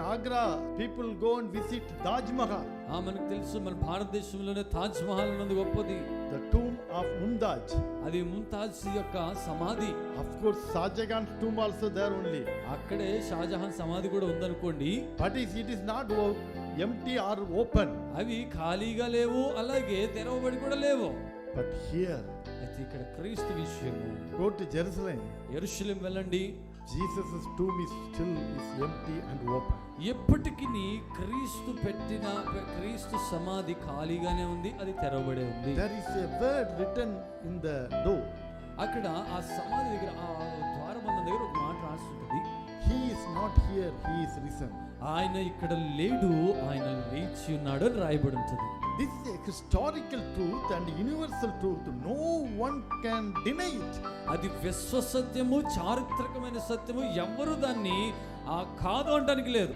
Agra, people go and visit Taj Mahal. మనకు తెలుసు మన భారతదేశంలోనే తాజ్ మహల్ అన్నది గొప్పది. The tomb of Mumtaz. అది ముంతాజ్ యొక్క సమాధి. Of course, Shahjahan's tomb also there only. అక్కడే షాజహాన్ సమాధి కూడా ఉందనుకోండి. But it is not empty or open. అవి ఖాళీగా లేవు, అలాగే తెరవబడి కూడా లేవు. But here, అయితే ఇక్కడ క్రీస్తు విషయము. go to Jerusalem. యెరూషలేం వెళ్ళండి. Jesus' tomb is still empty and open. ఎప్పటికీ క్రీస్తు పెట్టిన క్రీస్తు సమాధి ఖాళీగానే ఉంది, అది తెరవబడే ఉంది. There is a word written in the door. అక్కడ ఆ సమాధి దగ్గర ఆ ద్వారబంధం దగ్గర ఒక మాట రాస్తుంది. He is not here, he is risen. ఆయన ఇక్కడ లేడు, ఆయన లేచి ఉన్నాడు అని రాయబడి ఉంటుంది. This is a historical truth and universal truth. No one can deny it. అది విశ్వసత్యము, చారిత్రకమైన సత్యము, ఎవ్వరు దాన్ని కాదు అనడానికి లేదు.